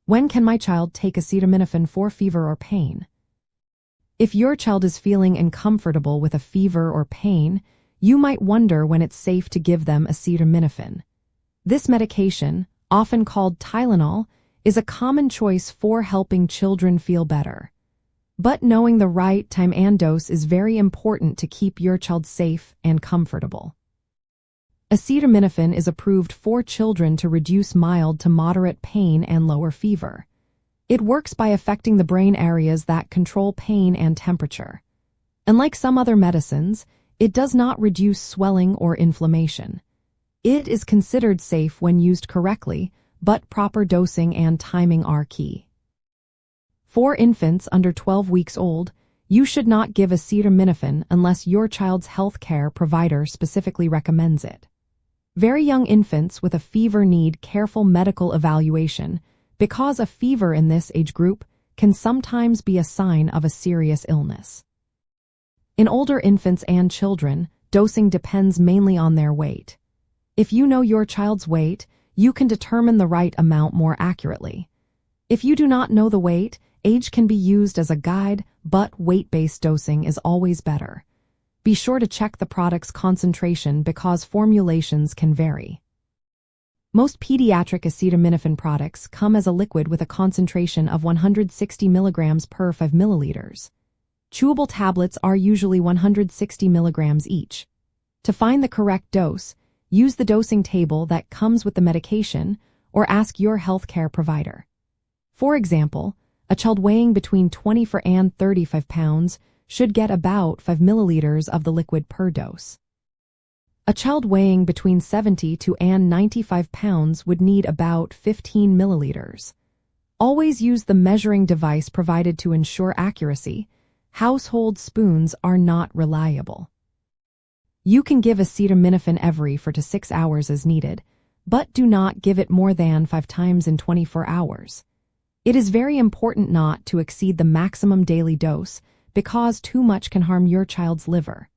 When can my child take acetaminophen for fever or pain? If your child is feeling uncomfortable with a fever or pain, you might wonder when it's safe to give them acetaminophen. This medication, often called Tylenol, is a common choice for helping children feel better. But knowing the right time and dose is very important to keep your child safe and comfortable. Acetaminophen is approved for children to reduce mild to moderate pain and lower fever. It works by affecting the brain areas that control pain and temperature. Unlike some other medicines, it does not reduce swelling or inflammation. It is considered safe when used correctly, but proper dosing and timing are key. For infants under 12 weeks old, you should not give acetaminophen unless your child's health care provider specifically recommends it. Very young infants with a fever need careful medical evaluation because a fever in this age group can sometimes be a sign of a serious illness. In older infants and children, dosing depends mainly on their weight. If you know your child's weight, you can determine the right amount more accurately. If you do not know the weight, age can be used as a guide, but weight-based dosing is always better. Be sure to check the product's concentration because formulations can vary. Most pediatric acetaminophen products come as a liquid with a concentration of 160 mg per 5 milliliters. Chewable tablets are usually 160 mg each. To find the correct dose, use the dosing table that comes with the medication or ask your healthcare provider. For example, a child weighing between 24 and 35 pounds should get about 5 milliliters of the liquid per dose. A child weighing between 70 to 95 pounds would need about 15 milliliters. Always use the measuring device provided to ensure accuracy. Household spoons are not reliable. You can give acetaminophen every 4 to 6 hours as needed, but do not give it more than 5 times in 24 hours. It is very important not to exceed the maximum daily dose because too much can harm your child's liver.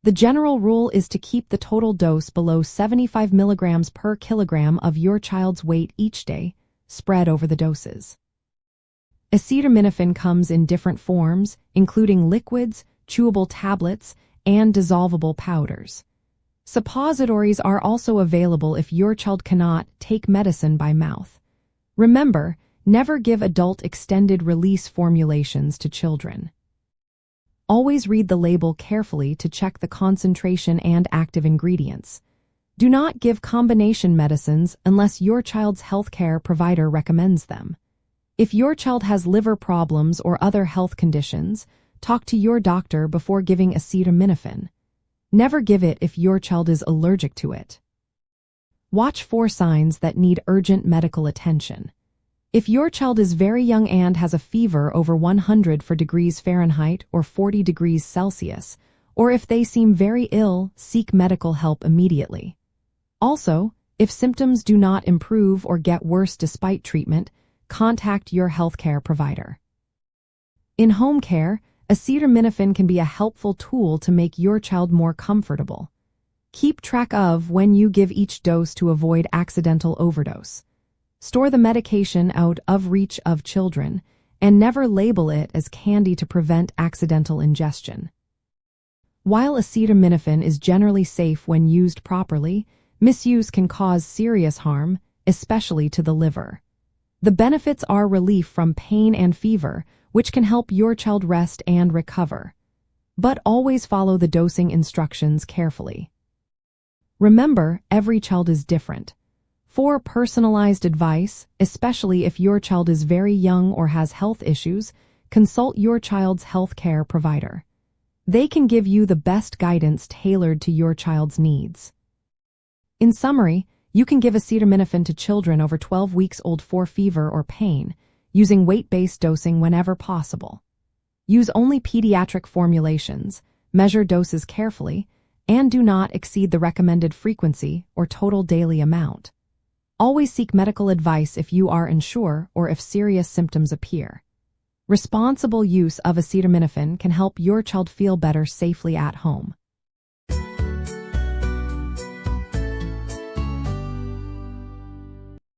The general rule is to keep the total dose below 75 milligrams per kilogram of your child's weight each day, spread over the doses. Acetaminophen comes in different forms, including liquids, chewable tablets, and dissolvable powders. Suppositories are also available if your child cannot take medicine by mouth. Remember, never give adult extended-release formulations to children. Always read the label carefully to check the concentration and active ingredients. Do not give combination medicines unless your child's healthcare provider recommends them. If your child has liver problems or other health conditions, talk to your doctor before giving acetaminophen. Never give it if your child is allergic to it. Watch for signs that need urgent medical attention. If your child is very young and has a fever over 100 degrees Fahrenheit or 40 degrees Celsius, or if they seem very ill, seek medical help immediately. Also, if symptoms do not improve or get worse despite treatment, contact your healthcare provider. In home care, acetaminophen can be a helpful tool to make your child more comfortable. Keep track of when you give each dose to avoid accidental overdose. Store the medication out of reach of children, and never label it as candy to prevent accidental ingestion. While acetaminophen is generally safe when used properly, misuse can cause serious harm, especially to the liver. The benefits are relief from pain and fever, which can help your child rest and recover. But always follow the dosing instructions carefully. Remember, every child is different. For personalized advice, especially if your child is very young or has health issues, consult your child's health care provider. They can give you the best guidance tailored to your child's needs. In summary, you can give acetaminophen to children over 12 weeks old for fever or pain, using weight-based dosing whenever possible. Use only pediatric formulations, measure doses carefully, and do not exceed the recommended frequency or total daily amount. Always seek medical advice if you are unsure or if serious symptoms appear. Responsible use of acetaminophen can help your child feel better safely at home.